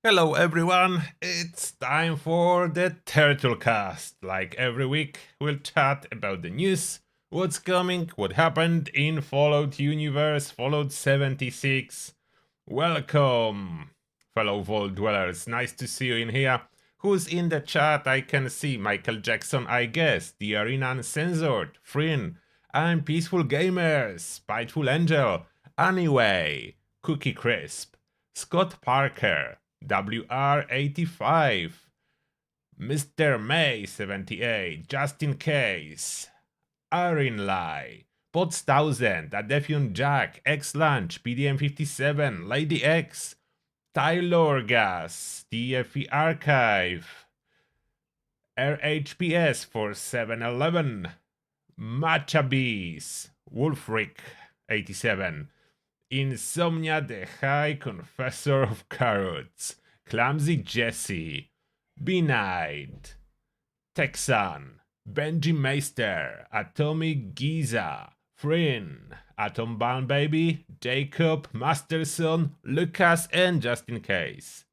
Hello everyone, it's time for the Turtlecast. Like every week, we'll chat about the news, what's coming, what happened in Fallout Universe, Fallout 76. Welcome, fellow Vault Dwellers, nice to see you in here. Who's in the chat? I can see Michael Jackson, I guess, The Arena Uncensored, Frin, I'm Peaceful Gamers, Spiteful Angel, Anyway, Cookie Crisp, Scott Parker, WR85, Mr. May 78, Just in Case, Arin Lai, Pots 1000, Adefion Jack, X Lunch, PDM 57, Lady X, Tyler Gas, TFE Archive, RHPS for 711, Machabis, Wolfric 87, Insomnia the High Confessor of Carrots, Clumsy Jesse, Benign, Texan, Benji Meister, Atomic Giza, Frin, Atom Bound Baby, Jacob, Masterson, Lucas, and Just in Case.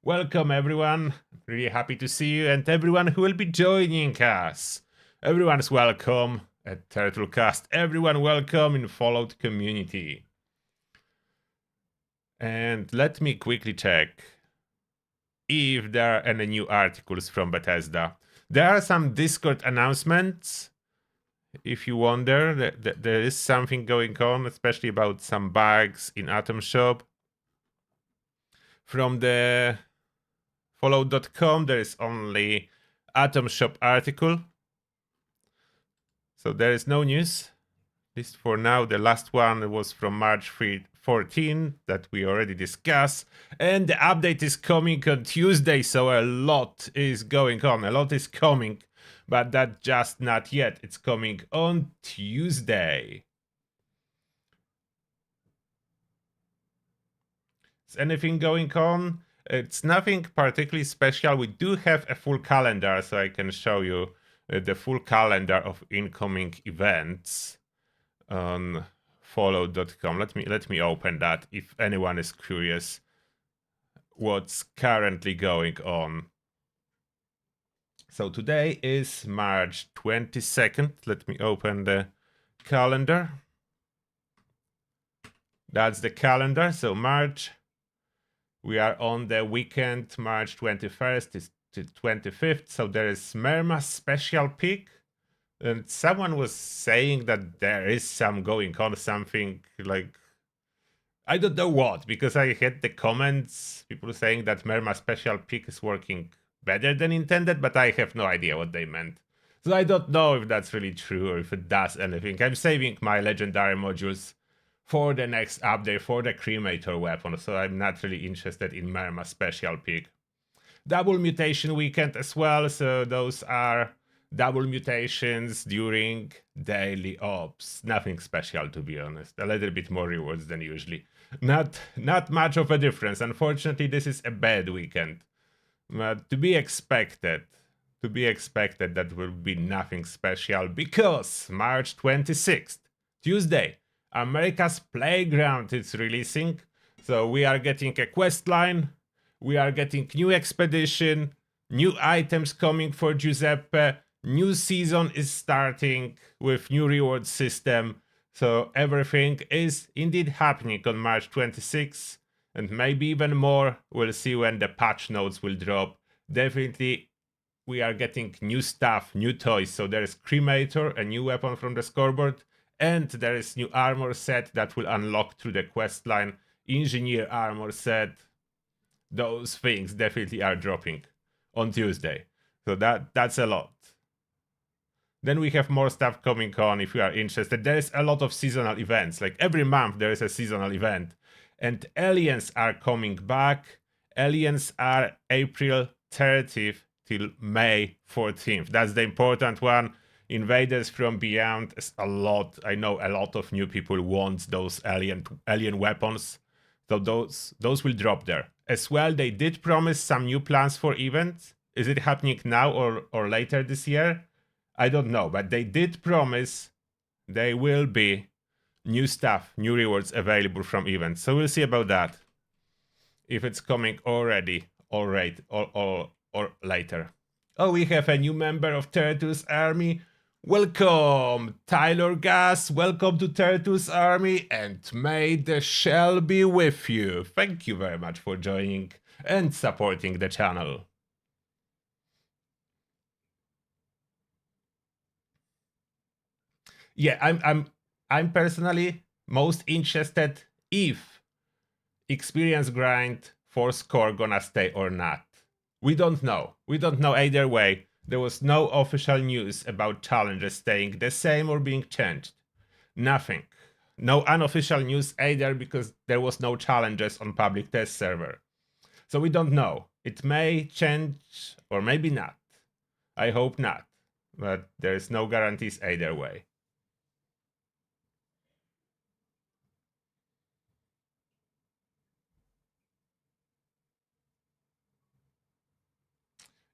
Welcome everyone, really happy to see you and everyone who will be joining us. Everyone's welcome at Turtlecast, everyone welcome in Fallout community. And let me quickly check if there are any new articles from Bethesda. There are some Discord announcements. If you wonder, there is something going on, especially about some bugs in Atom Shop. From the Fallout.com, there is only Atom Shop article. So there is no news. At least for now, the last one was from March 14 that we already discussed, and the update is coming on Tuesday, so a lot is going on, a lot is coming, but that just not yet. It's coming on Tuesday. Is anything going on? It's nothing particularly special. We do have a full calendar, so I can show you the full calendar of incoming events on Fallout.com. Let me open that if anyone is curious what's currently going on. So today is March 22nd. Let me open the calendar. That's the calendar. So March, we are on the weekend, March 21st to 25th. So there is Merma's special pick. And someone was saying that there is some going on, something like, I don't know what, because I had the comments, people saying that Merma special pick is working better than intended, but I have no idea what they meant. So I don't know if that's really true or if it does anything. I'm saving my legendary modules for the next update for the cremator weapon, so I'm not really interested in Merma special pick. Double mutation weekend as well, so those are double mutations during daily ops. Nothing special, to be honest. A little bit more rewards than usually. Not much of a difference. Unfortunately, this is a bad weekend. But to be expected. That will be nothing special because March 26th, Tuesday, America's Playground is releasing. So we are getting a quest line. We are getting new expedition, new items coming for Giuseppe. New season is starting with new reward system, so everything is indeed happening on March 26th, and maybe even more. We'll see when the patch notes will drop. Definitely, we are getting new stuff, new toys. So there is Cremator, a new weapon from the scoreboard, and there is new armor set that will unlock through the quest line. Engineer armor set. Those things definitely are dropping on Tuesday. So that's a lot. Then we have more stuff coming on if you are interested. There is a lot of seasonal events. Like every month there is a seasonal event. And aliens are coming back. Aliens are April 30th till May 14th. That's the important one. Invaders from Beyond is a lot. I know a lot of new people want those alien weapons. So those will drop there. As well, they did promise some new plans for events. Is it happening now or later this year? I don't know, but they did promise there will be new stuff, new rewards available from events. So we'll see about that. If it's coming already or right or later. Oh, we have a new member of Turtle's army. Welcome, Tyler Gas. Welcome to Turtle's army, and may the shell be with you. Thank you very much for joining and supporting the channel. Yeah, I'm personally most interested if experience grind for score gonna stay or not. We don't know. We don't know either way. There was no official news about challenges staying the same or being changed. Nothing. No unofficial news either because there was no challenges on public test server. So we don't know. It may change or maybe not. I hope not. But there's no guarantees either way.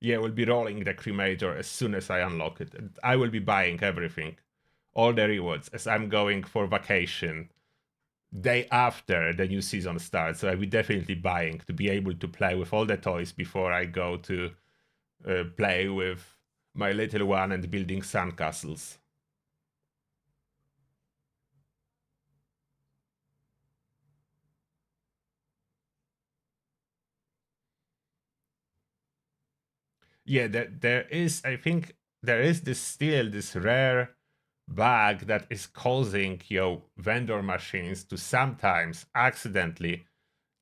Yeah, we'll be rolling the cremator as soon as I unlock it. And I will be buying everything. All the rewards as I'm going for vacation day after the new season starts. So I'll be definitely buying to be able to play with all the toys before I go to play with my little one and building sandcastles. Yeah, there is, I think, there is this rare bug that is causing your vendor machines to sometimes accidentally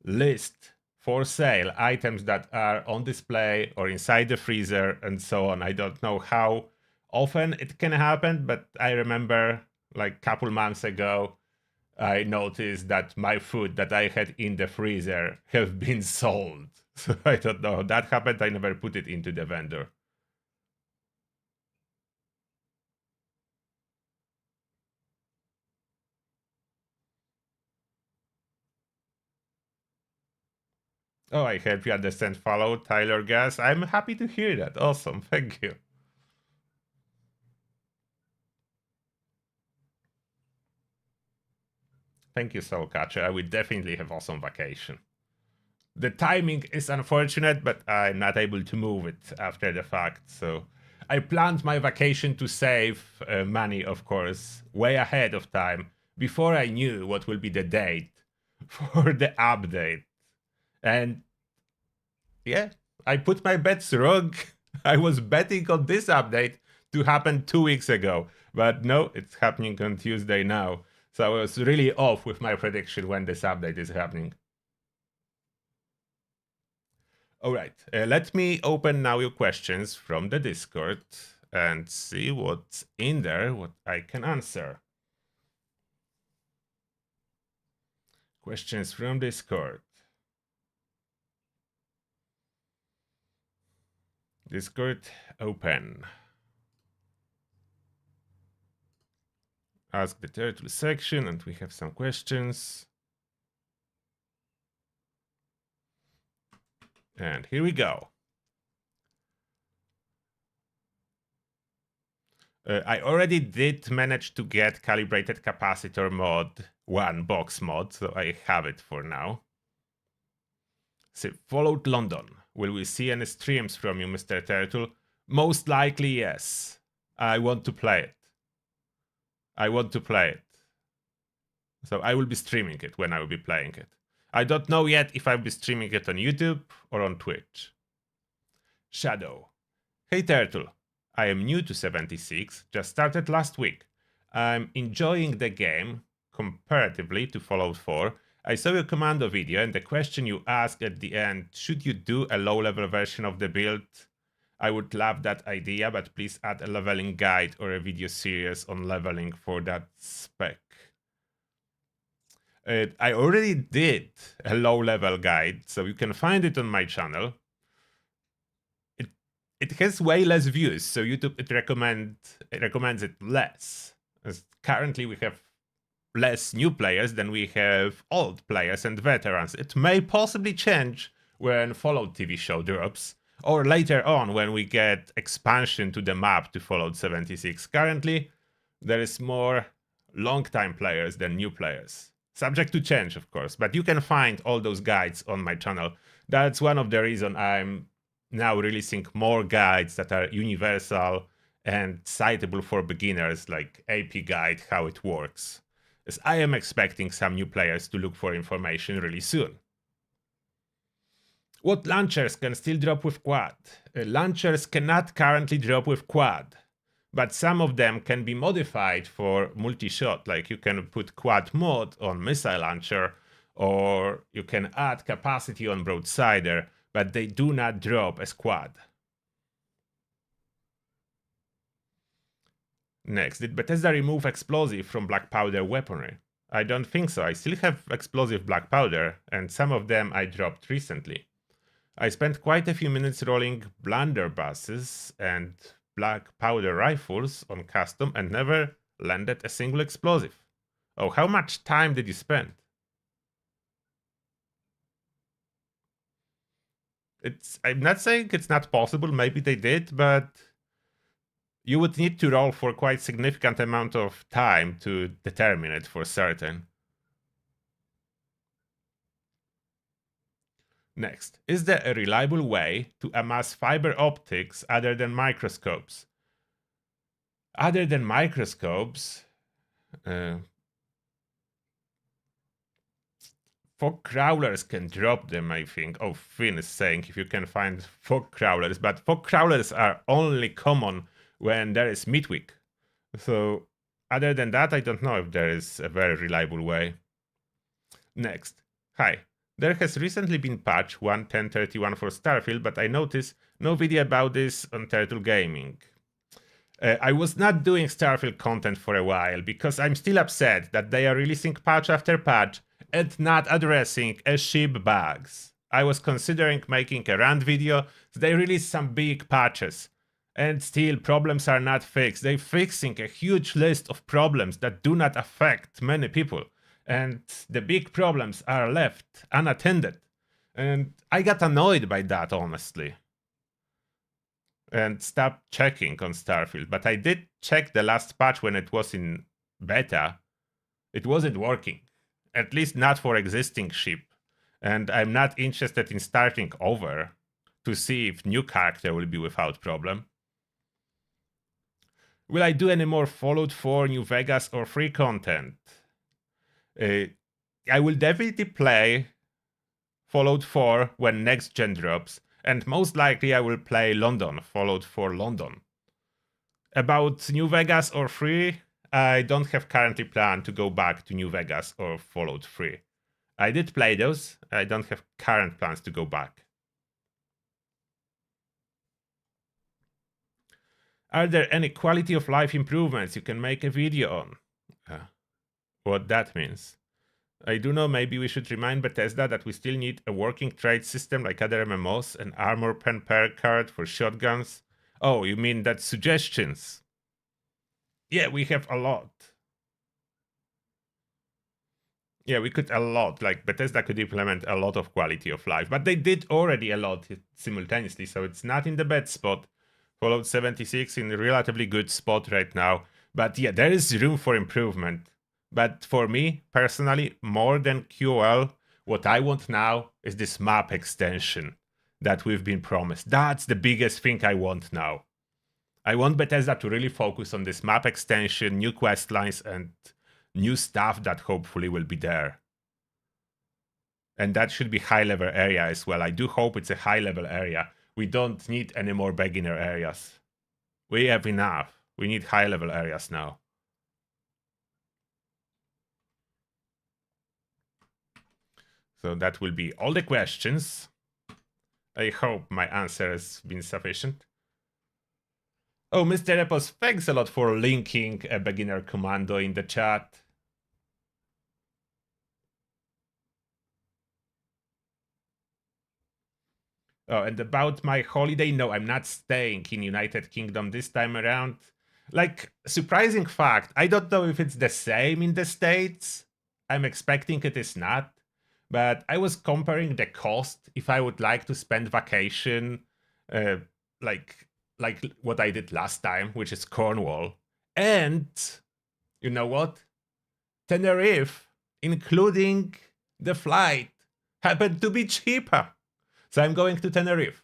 list for sale items that are on display or inside the freezer and so on. I don't know how often it can happen, but I remember like a couple months ago, I noticed that my food that I had in the freezer have been sold. So I don't know how that happened. I never put it into the vendor. Oh, I help you understand. Follow Tyler Gas. I'm happy to hear that. Awesome. Thank you. Thank you, Soul Catcher. I will definitely have awesome vacation. The timing is unfortunate, but I'm not able to move it after the fact. So I planned my vacation to save money, of course, way ahead of time before I knew what will be the date for the update. And yeah, I put my bets wrong. I was betting on this update to happen 2 weeks ago, but no, it's happening on Tuesday now. So I was really off with my prediction when this update is happening. All right, let me open now your questions from the Discord and see what's in there, what I can answer. Questions from Discord. Discord open. Ask the turtle section, and we have some questions. And here we go. I already did manage to get calibrated capacitor mod 1 box mod, so I have it for now. So, Fallout London. Will we see any streams from you, Mr. Turtle? Most likely, yes. I want to play it. I want to play it. So I will be streaming it when I will be playing it. I don't know yet if I'll be streaming it on YouTube or on Twitch. Shadow. Hey Turtle. I am new to 76, just started last week. I'm enjoying the game comparatively to Fallout 4. I saw your commando video and the question you asked at the end, should you do a low-level version of the build? I would love that idea, but please add a leveling guide or a video series on leveling for that spec. I already did a low-level guide, so you can find it on my channel. It has way less views, so YouTube it recommends it less. As currently we have less new players than we have old players and veterans. It may possibly change when Fallout TV show drops, or later on when we get expansion to the map to Fallout 76. Currently, there is more long-time players than new players. Subject to change, of course, but you can find all those guides on my channel. That's one of the reasons I'm now releasing more guides that are universal and citable for beginners, like AP Guide How It Works, as I am expecting some new players to look for information really soon. What launchers can still drop with quad? Launchers cannot currently drop with quad, but some of them can be modified for multi-shot, like you can put quad mod on missile launcher, or you can add capacity on broadsider, but they do not drop as quad. Next, did Bethesda remove explosive from black powder weaponry? I don't think so. I still have explosive black powder, and some of them I dropped recently. I spent quite a few minutes rolling blunderbusses and black powder rifles on custom and never landed a single explosive. Oh, how much time did you spend? I'm not saying it's not possible, maybe they did, but you would need to roll for quite significant amount of time to determine it for certain. Next, is there a reliable way to amass fiber optics other than microscopes? Other than microscopes, fog crawlers can drop them, I think. Oh, Finn is saying if you can find fog crawlers, but fog crawlers are only common when there is midweek. So, other than that, I don't know if there is a very reliable way. Next. Hi. There has recently been patch 1.10.31 for Starfield, but I noticed no video about this on Turtle Gaming. I was not doing Starfield content for a while because I'm still upset that they are releasing patch after patch and not addressing ship bugs. I was considering making a rant video, so they released some big patches. And still, problems are not fixed. They're fixing a huge list of problems that do not affect many people. And the big problems are left unattended. And I got annoyed by that, honestly. And stopped checking on Starfield. But I did check the last patch when it was in beta. It wasn't working. At least not for existing ship. And I'm not interested in starting over to see if new character will be without problem. Will I do any more Fallout 4, New Vegas, or free content? I will definitely play Fallout 4 when next gen drops, and most likely I will play London, Fallout 4 London. About New Vegas or free, I don't have currently planned to go back to New Vegas or Fallout 3. I did play those, I don't have current plans to go back. Are there any quality of life improvements you can make a video on? What that means. I do know maybe we should remind Bethesda that we still need a working trade system like other MMOs, an armor pen pair card for shotguns. Oh, you mean that suggestions? Yeah, we have a lot. Yeah, we could a lot. Like Bethesda could implement a lot of quality of life, but they did already a lot simultaneously, so it's not in the bad spot. Fallout 76 in a relatively good spot right now. But yeah, there is room for improvement. But for me, personally, more than QL, what I want now is this map extension that we've been promised. That's the biggest thing I want now. I want Bethesda to really focus on this map extension, new quest lines, and new stuff that hopefully will be there. And that should be high-level area as well. I do hope it's a high-level area. We don't need any more beginner areas. We have enough. We need high-level areas now. So that will be all the questions. I hope my answer has been sufficient. Oh, Mr. Epos, thanks a lot for linking a beginner commando in the chat. Oh, and about my holiday, no, I'm not staying in United Kingdom this time around. Like, surprising fact, I don't know if it's the same in the States. I'm expecting it is not. But I was comparing the cost if I would like to spend vacation, like what I did last time, which is Cornwall. And you know what? Tenerife, including the flight, happened to be cheaper. So I'm going to Tenerife.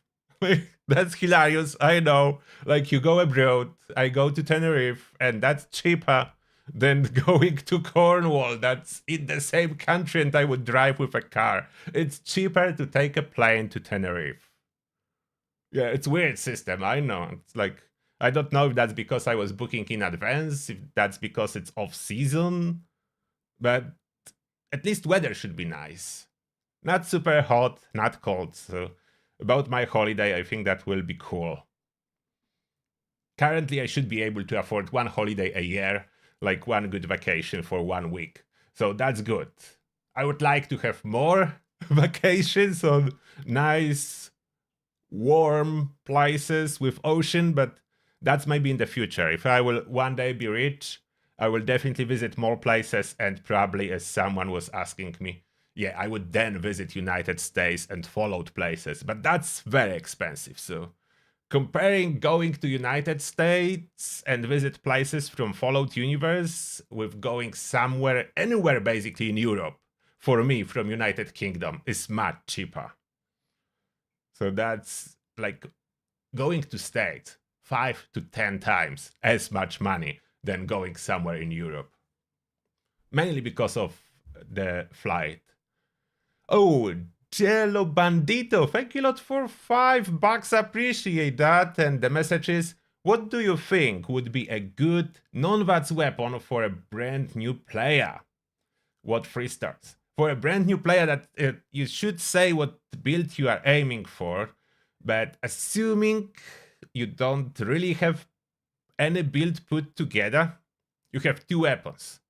That's hilarious. I know. Like you go abroad, I go to Tenerife, and that's cheaper than going to Cornwall. That's in the same country, and I would drive with a car. It's cheaper to take a plane to Tenerife. Yeah, it's weird system. I know. It's like I don't know if that's because I was booking in advance, if that's because it's off season, but at least weather should be nice. Not super hot, not cold. So about my holiday, I think that will be cool. Currently, I should be able to afford one holiday a year, like one good vacation for 1 week. So that's good. I would like to have more vacations on nice, warm places with ocean, but that's maybe in the future. If I will one day be rich, I will definitely visit more places, and probably, as someone was asking me, yeah, I would then visit United States and followed places, but that's very expensive. So comparing going to United States and visit places from Fallout Universe with going somewhere, anywhere basically in Europe, for me from United Kingdom is much cheaper. So that's like going to States 5 to 10 times as much money than going somewhere in Europe. Mainly because of the flight. Oh, Jello Bandito, thank you a lot for $5. Appreciate that. And the message is, what do you think would be a good non-VATS weapon for a brand new player? What 3 stars? For a brand new player, that you should say what build you are aiming for, but assuming you don't really have any build put together, you have 2 weapons.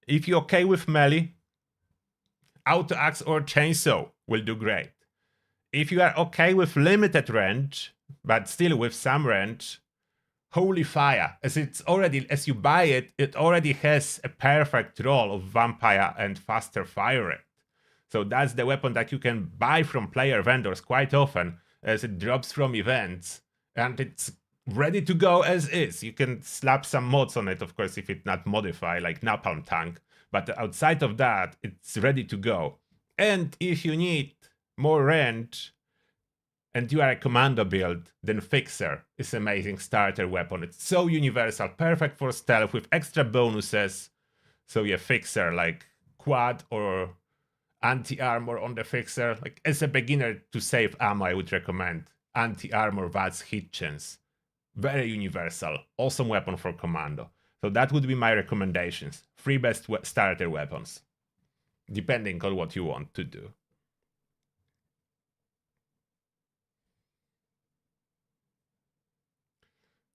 If you're okay with melee, auto axe or chainsaw will do great. If you are okay with limited range, but still with some range, Holy Fire, as it's already, as you buy it, it already has a perfect roll of vampire and faster fire rate. So that's the weapon that you can buy from player vendors quite often, as it drops from events, and it's ready to go as is. You can slap some mods on it, of course, if it's not modified, like Napalm Tank, but outside of that, it's ready to go. And if you need more range, and you are a commando build, then Fixer is an amazing starter weapon. It's so universal, perfect for stealth with extra bonuses. So yeah, Fixer, like quad or anti-armor on the Fixer. Like as a beginner to save ammo, I would recommend anti-armor VATS hit chance. Very universal, awesome weapon for commando. So that would be my recommendations. 3 best starter weapons, depending on what you want to do.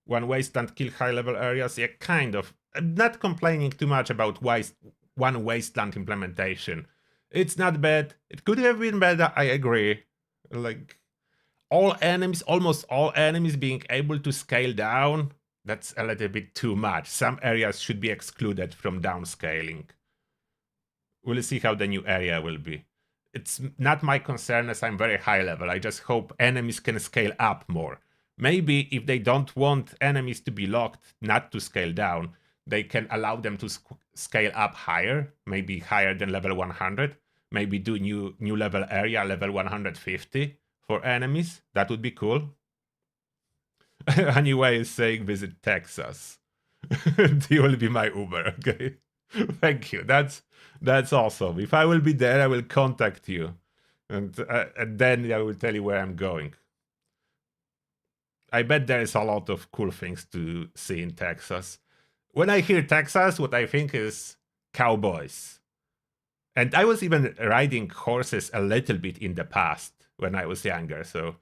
One wasteland kill high level areas, yeah, kind of. I'm not complaining too much about one wasteland implementation. It's not bad. It could have been better, I agree. Like all enemies, almost all enemies being able to scale down, that's a little bit too much. Some areas should be excluded from downscaling. We'll see how the new area will be. It's not my concern as I'm very high level. I just hope enemies can scale up more. Maybe if they don't want enemies to be locked, not to scale down, they can allow them to scale up higher, maybe higher than level 100. Maybe do new level area, level 150 for enemies. That would be cool. Anyway, is saying visit Texas. He will be my Uber, okay? Thank you. That's awesome. If I will be there, I will contact you, and then I will tell you where I'm going. I bet there is a lot of cool things to see in Texas. When I hear Texas, what I think is cowboys. And I was even riding horses a little bit in the past when I was younger, so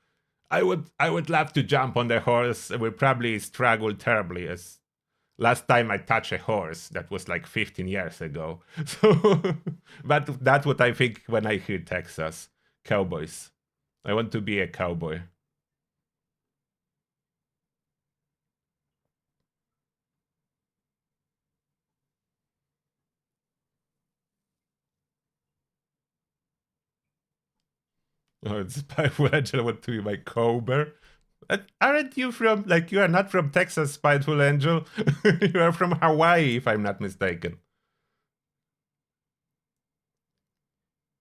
I would love to jump on the horse. I will probably struggle terribly, as last time I touched a horse, that was like 15 years ago. So, but that's what I think when I hear Texas. Cowboys. I want to be a cowboy. Oh, it's Spiteful Angel. I want to be my cowboy. Aren't you from, like, you are not from Texas, Spiteful Angel? You are from Hawaii, if I'm not mistaken.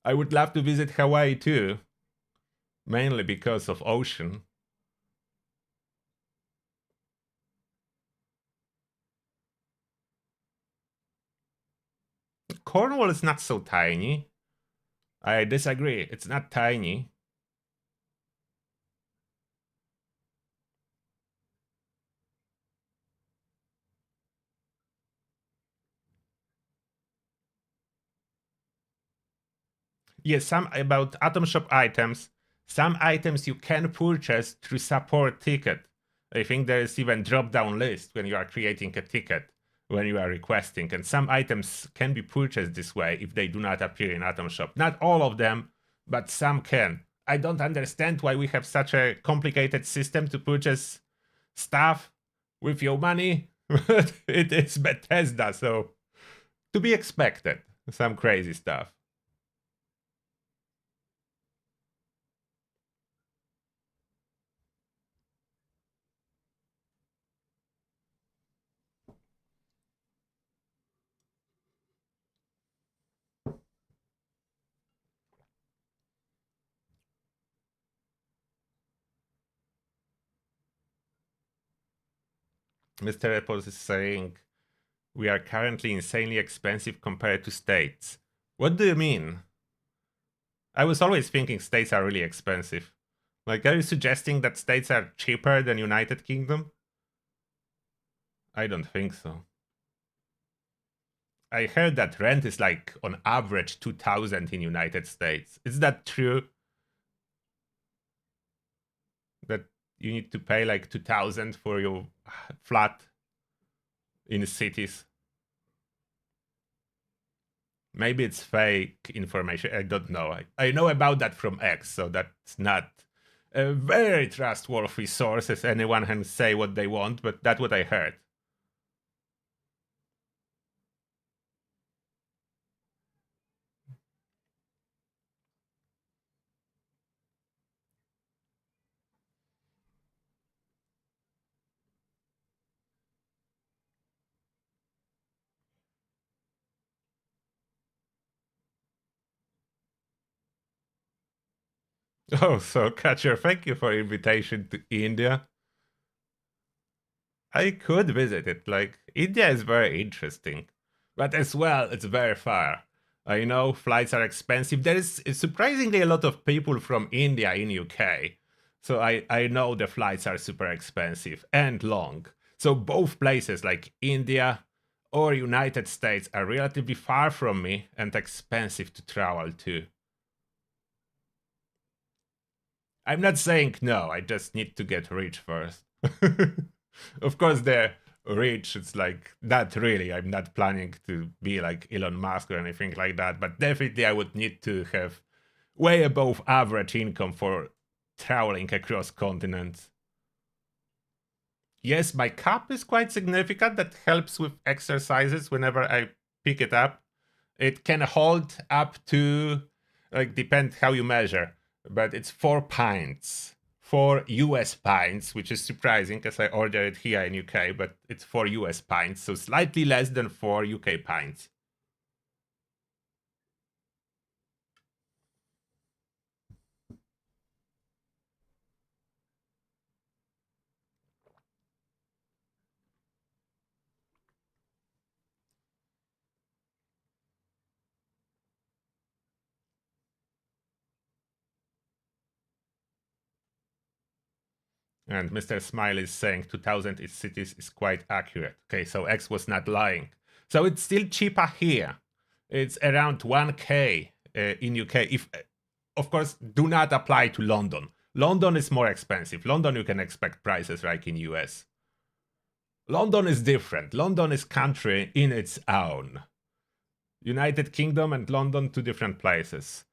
I would love to visit Hawaii too. mainly because of ocean. Cornwall is not so tiny. I disagree. It's not tiny. Yes, some about Atom Shop items. Some items you can purchase through support ticket. I think there is even drop-down list when you are creating a ticket when you are requesting, and some items can be purchased this way if they do not appear in Atom Shop. Not all of them, but some can. I don't understand why we have such a complicated system to purchase stuff with your money, but it is Bethesda, so to be expected. Some crazy stuff. Mr. Apples is saying we are currently insanely expensive compared to states. What do you mean? I was always thinking states are really expensive. Like, are you suggesting that states are cheaper than United Kingdom? I don't think so. I heard that rent is like on average 2,000 in United States. Is that true? That you need to pay like 2,000 for your flat in cities? Maybe it's fake information. I don't know. I know about that from X, so that's not a very trustworthy source, as anyone can say what they want, but that's what I heard. Oh, so Catcher, thank you for invitation to India. I could visit it. Like, India is very interesting, but as well, it's very far. I know flights are expensive. There is surprisingly a lot of people from India in UK, so I know the flights are super expensive and long. So both places like India or United States are relatively far from me and expensive to travel to. I'm not saying no, I just need to get rich first. Of course, the rich, it's like, not really. I'm not planning to be like Elon Musk or anything like that, but definitely I would need to have way above average income for traveling across continents. Yes, my cup is quite significant. That helps with exercises whenever I pick it up. It can hold up to, like, depend how you measure, but it's 4 pints. 4 US pints, which is surprising because I ordered it here in UK, but it's 4 US pints, so slightly less than 4 UK pints. And Mr. Smile is saying 2000 cities is quite accurate. Okay, so X was not lying. So it's still cheaper here. It's around 1K in UK. If, of course, do not apply to London. London is more expensive. London, you can expect prices like in US. London is different. London is country in its own. United Kingdom and London, two different places.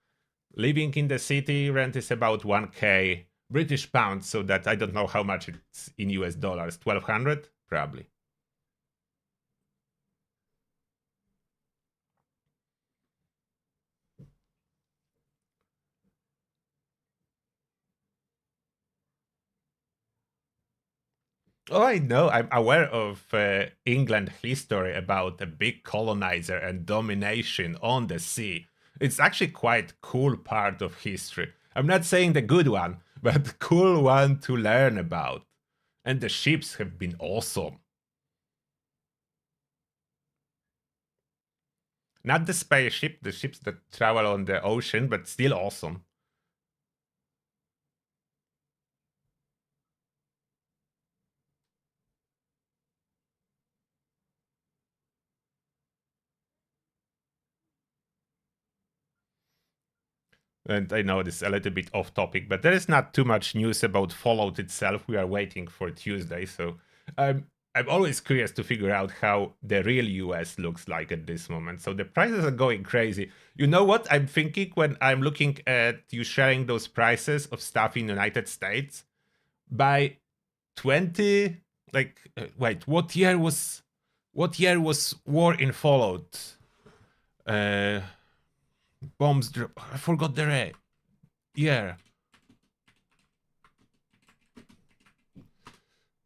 Living in the city, rent is about 1K British pounds, so that I don't know how much it's in US dollars. 1,200? Probably. Oh, I know. I'm aware of England history about a big colonizer and domination on the sea. It's actually quite cool part of history. I'm not saying the good one, but the cool one to learn about. And the ships have been awesome. Not the spaceship, the ships that travel on the ocean, but still awesome. And I know this is a little bit off topic, but there is not too much news about Fallout itself. We are waiting for Tuesday, so I'm always curious to figure out how the real US looks like at this moment. So the prices are going crazy. You know what I'm thinking when I'm looking at you sharing those prices of stuff in the United States? By 20, like, wait, what year was War in Fallout? Bombs drop. I forgot the year.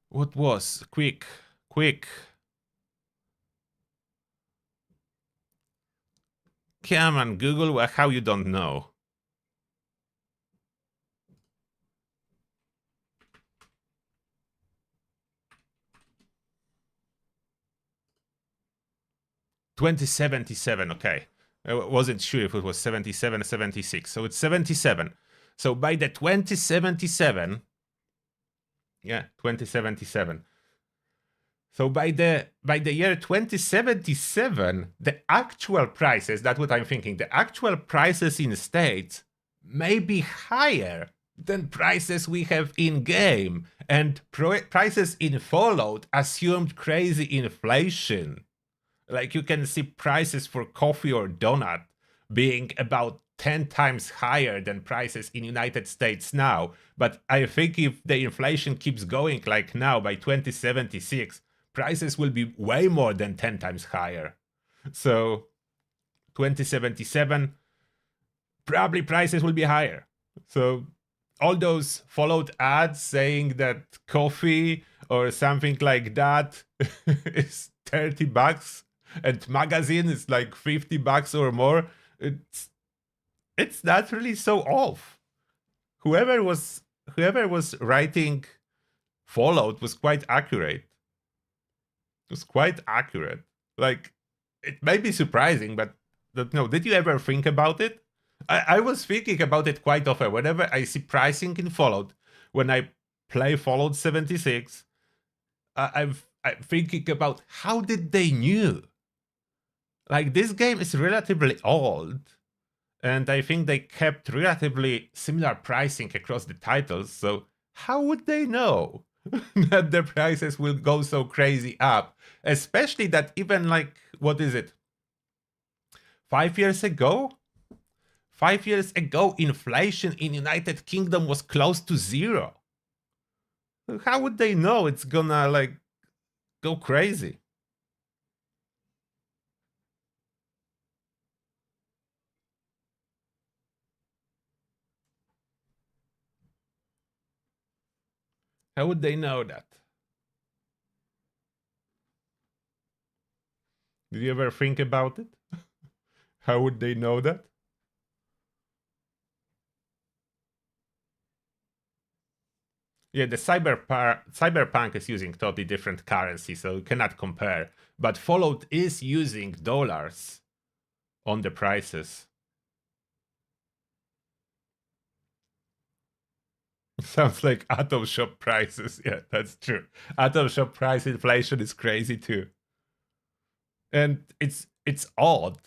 What was? Quick. Come on, Google, how you don't know? $2077, okay. I wasn't sure if it was 77 or 76. So it's 77. So by the 2077, yeah, 2077. So by the year 2077, the actual prices, that's what I'm thinking, the actual prices in states may be higher than prices we have in game. And prices in Fallout assumed crazy inflation. Like you can see prices for coffee or donut being about 10 times higher than prices in United States now. But I think if the inflation keeps going like now, by 2076, prices will be way more than 10 times higher. So 2077, probably prices will be higher. So all those Fallout ads saying that coffee or something like that is $30 and magazine is like $50 or more, it's not really so off. Whoever was writing Fallout was quite accurate. It was quite accurate. Like, it may be surprising, but no, did you ever think about it? I was thinking about it quite often. Whenever I see pricing in Fallout, when I play Fallout 76, I'm thinking about how did they knew? Like, this game is relatively old, and I think they kept relatively similar pricing across the titles, so how would they know that the prices will go so crazy up? Especially that even like, what is it? 5 years ago? 5 years ago, inflation in United Kingdom was close to zero. How would they know it's gonna like go crazy? How would they know that? Did you ever think about it? How would they know that? Yeah, the Cyberpunk is using totally different currency, so you cannot compare. But Fallout is using dollars on the prices. Sounds like Atom Shop prices. Yeah, that's true. Atom Shop price inflation is crazy too. And it's odd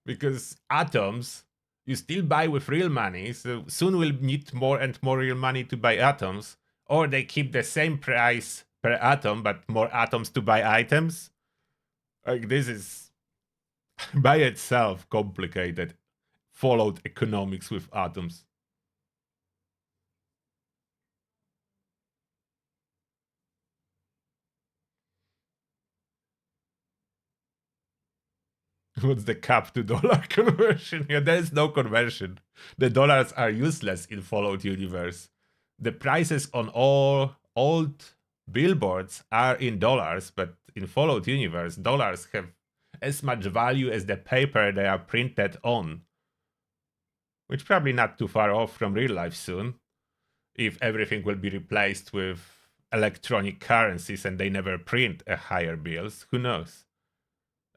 because atoms you still buy with real money, so soon we'll need more and more real money to buy atoms, or they keep the same price per atom but more atoms to buy items. Like, this is by itself complicated. Fallout economics with atoms. What's the cap to dollar conversion? Yeah, there is no conversion. The dollars are useless in Fallout universe. The prices on all old billboards are in dollars, but in Fallout universe, dollars have as much value as the paper they are printed on. which probably not too far off from real life soon, if everything will be replaced with electronic currencies and they never print a higher bills. Who knows?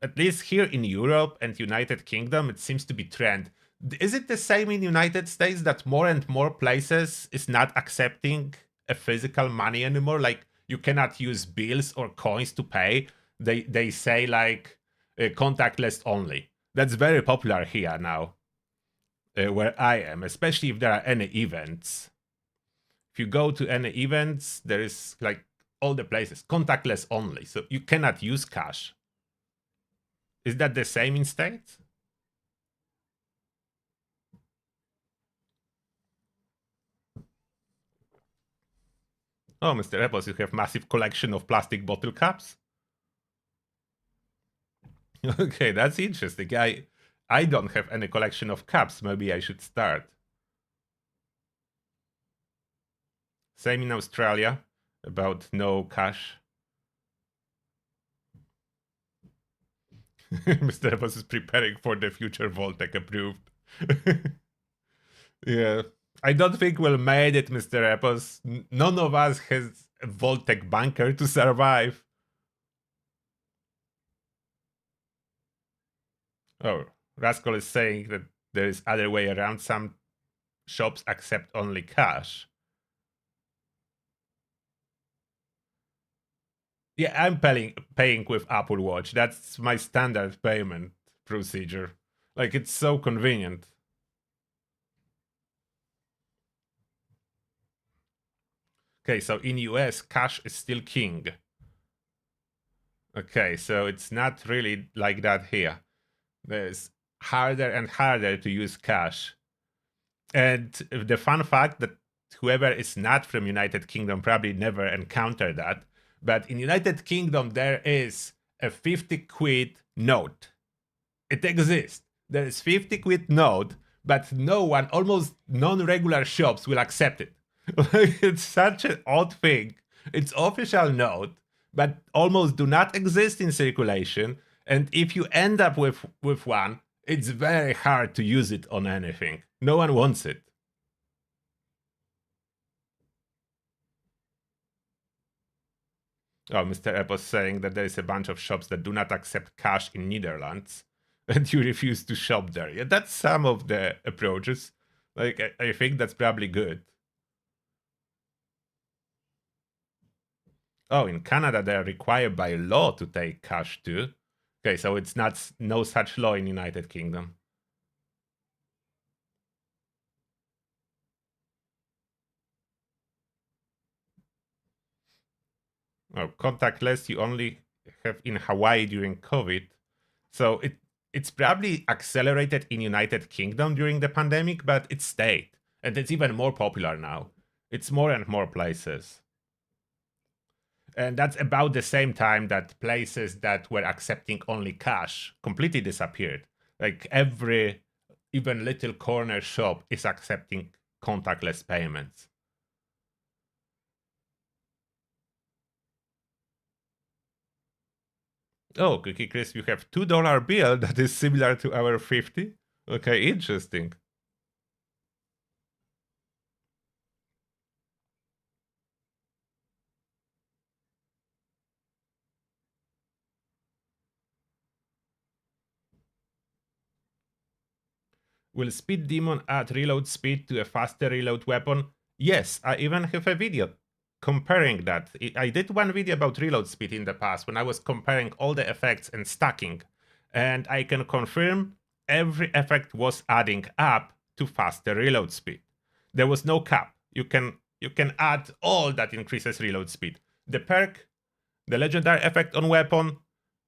At least here in Europe and United Kingdom, it seems to be trend. Is it the same in United States that more and more places is not accepting a physical money anymore? Like you cannot use bills or coins to pay. They say like contactless only. That's very popular here now, where I am, especially if there are any events. If you go to any events, there is like all the places contactless only, so you cannot use cash. Is that the same in states? Oh, Mr. Apples, you have massive collection of plastic bottle caps? Okay, that's interesting. I don't have any collection of cups. Maybe I should start. Same in Australia about no cash. Mr. Apples is preparing for the future Voltec approved. Yeah. I don't think we'll made it, Mr. Apples. None of us has a Voltec bunker to survive. Oh, Rascal is saying that there is other way around. Some shops accept only cash. Yeah, I'm paying with Apple Watch. That's my standard payment procedure. Like it's so convenient. Okay, so in US, cash is still king. Okay, so it's not really like that here. There's harder and harder to use cash. And the fun fact that whoever is not from United Kingdom probably never encountered that, but in United Kingdom there is a 50 quid note. It exists. There is 50 quid note, but no one, almost non-regular shops will accept it. It's such an odd thing. It's official note, but almost do not exist in circulation. And if you end up with one, it's very hard to use it on anything. No one wants it. Oh, Mr. Apple's saying that there is a bunch of shops that do not accept cash in Netherlands, and you refuse to shop there. Yeah, that's some of the approaches. Like, I think that's probably good. Oh, in Canada, they are required by law to take cash too. Okay, so it's not no such law in United Kingdom. Oh, contactless you only have in Hawaii during COVID. So it's probably accelerated in United Kingdom during the pandemic, but it stayed. And it's even more popular now. It's more and more places. And that's about the same time that places that were accepting only cash completely disappeared. Like every even little corner shop is accepting contactless payments. Oh, Cookie Crisp, you have $2 bill that is similar to our 50. Okay, interesting. Will Speed Demon add reload speed to a faster reload weapon? Yes, I even have a video comparing that. I did one video about reload speed in the past when I was comparing all the effects and stacking. And I can confirm every effect was adding up to faster reload speed. There was no cap. You can add all that increases reload speed. The perk, the legendary effect on weapon,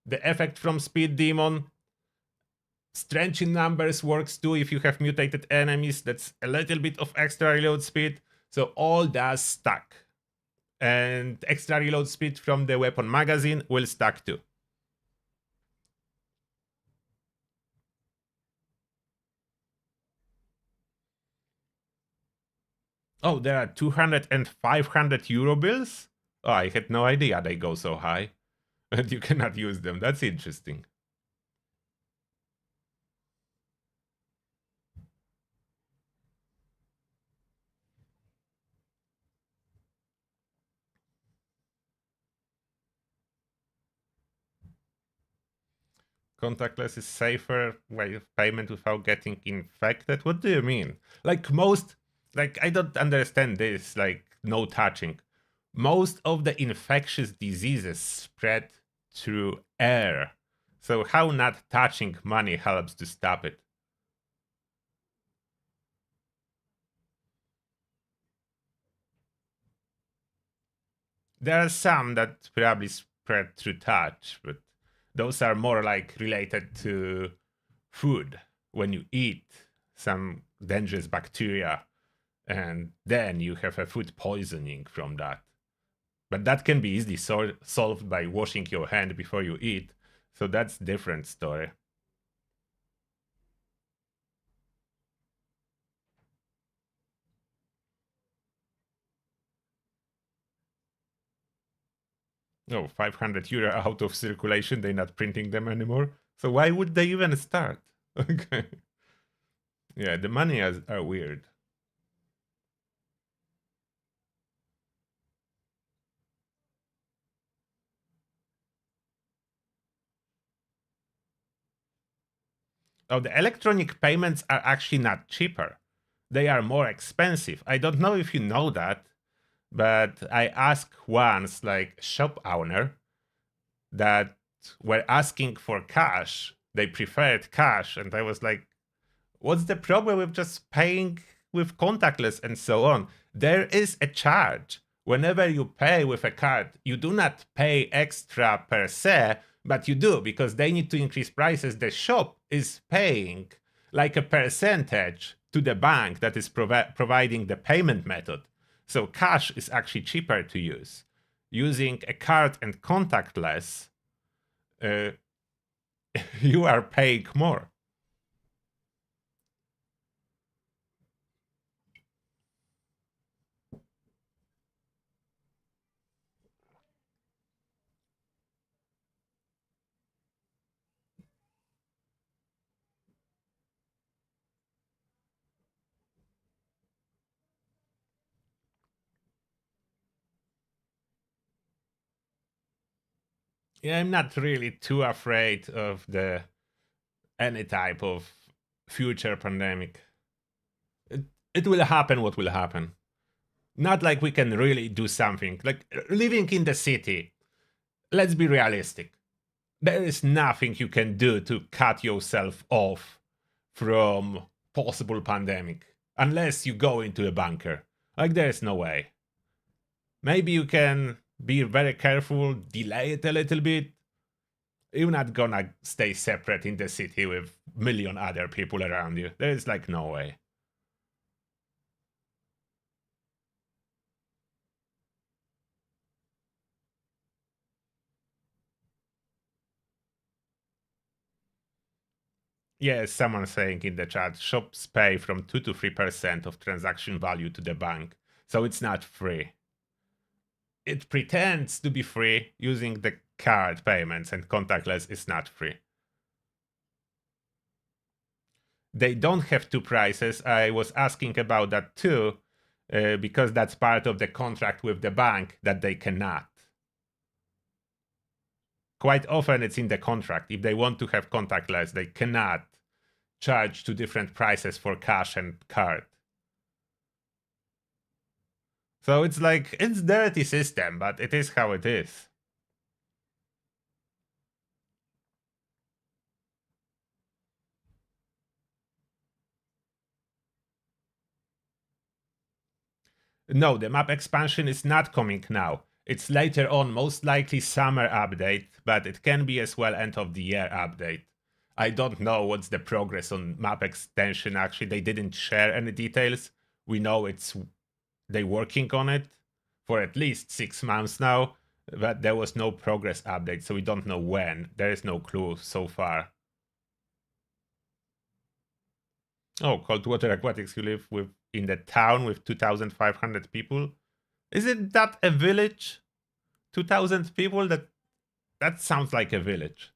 the effect from Speed Demon, Strange in numbers works too if you have mutated enemies. That's a little bit of extra reload speed. So all does stack. And extra reload speed from the weapon magazine will stack too. Oh, there are 200 and 500 euro bills? Oh, I had no idea they go so high. And you cannot use them. That's interesting. Contactless is safer way of payment without getting infected. What do you mean? Like most, like I don't understand this. Like no touching. Most of the infectious diseases spread through air. So how not touching money helps to stop it? There are some that probably spread through touch, but those are more like related to food. When you eat some dangerous bacteria, and then you have a food poisoning from that. But that can be easily solved by washing your hand before you eat. So that's different story. Oh, 500 euro out of circulation. They're not printing them anymore. So why would they even start? Okay. Yeah, the money are weird. Oh, the electronic payments are actually not cheaper. They are more expensive. I don't know if you know that, but I asked once, like, shop owner that were asking for cash. They preferred cash. And I was like, what's the problem with just paying with contactless and so on? There is a charge. Whenever you pay with a card, you do not pay extra per se, but you do because they need to increase prices. The shop is paying like a percentage to the bank that is providing the payment method. So cash is actually cheaper to use. Using a card and contactless, uh, you are paying more. Yeah, I'm not really too afraid of the any type of future pandemic. It, it will happen what will happen. Not like we can really do something. Like living in the city, let's be realistic. There is nothing you can do to cut yourself off from possible pandemic unless you go into a bunker. Like there's no way. Maybe you can be very careful, delay it a little bit. You're not gonna stay separate in the city with million other people around you. There's like no way. Yes, someone saying in the chat, shops pay from 2 to 3% of transaction value to the bank, so it's not free. It pretends to be free using the card payments, and contactless is not free. They don't have two prices. I was asking about that too, because that's part of the contract with the bank that they cannot. Quite often it's in the contract. If they want to have contactless, they cannot charge two different prices for cash and card. So it's like it's dirty system, but it is how it is. No, the map expansion is not coming now. It's later on, most likely summer update, but it can be as well end of the year update. I don't know what's the progress on map extension actually. They didn't share any details. We know it's they working on it for at least 6 months now, but there was no progress update, so we don't know when. There is no clue so far. Oh, cold water aquatics. You live with in the town with 2,500 people. Isn't that a village? 2,000 people? That sounds like a village.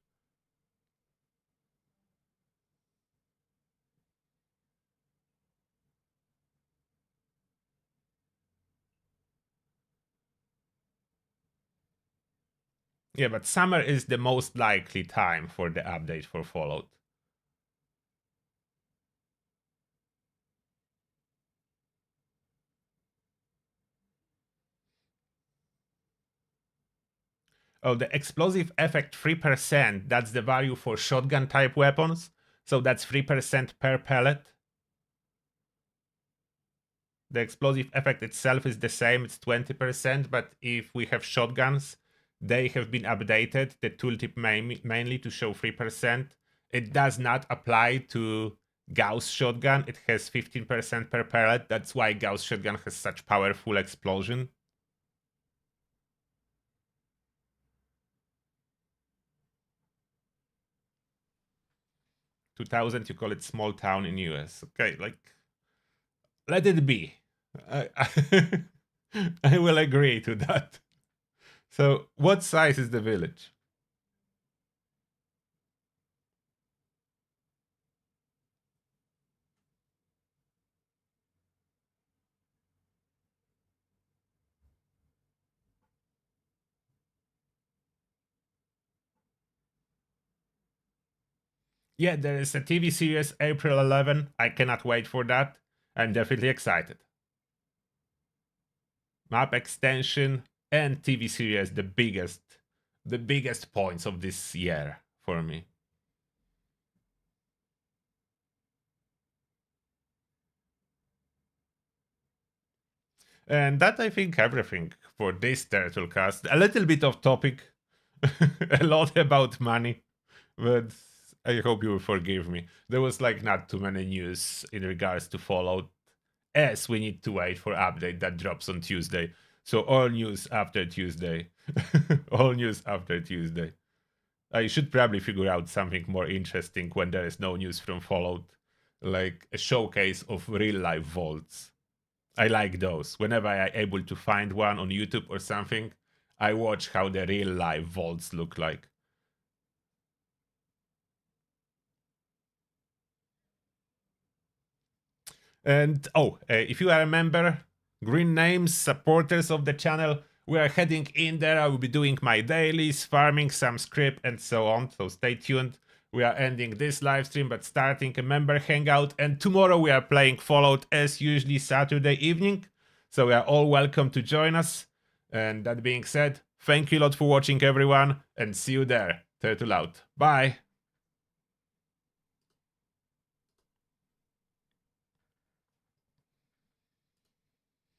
Yeah, but summer is the most likely time for the update for Fallout. Oh, the explosive effect 3%, that's the value for shotgun type weapons. So that's 3% per pellet. The explosive effect itself is the same, it's 20%, but if we have shotguns, they have been updated, the tooltip mainly to show 3%. It does not apply to Gauss shotgun, it has 15% per pellet, that's why Gauss shotgun has such powerful explosion. 2000, you call it small town in US. Okay, like, let it be. I, I will agree to that. So, what size is the village? Yeah, there is a TV series April 11. I cannot wait for that. I'm definitely excited. Map extension and TV series the biggest points of this year for me. And that I think everything for this Turtlecast. A little bit of topic, a lot about money, but I hope you will forgive me. There was like not too many news in regards to Fallout, as we need to wait for update that drops on Tuesday. So all news after Tuesday. All news after Tuesday. I should probably figure out something more interesting when there is no news from Fallout, like a showcase of real life vaults. I like those. Whenever I am able to find one on YouTube or something, I watch how the real life vaults look like. And if you are a member, green names, supporters of the channel, we are heading in there. I will be doing my dailies, farming some script, and so on. So stay tuned. We are ending this live stream, but starting a member hangout. And tomorrow we are playing Fallout as usually Saturday evening. So we are all welcome to join us. And that being said, thank you a lot for watching, everyone, and see you there. Turtle out. Bye.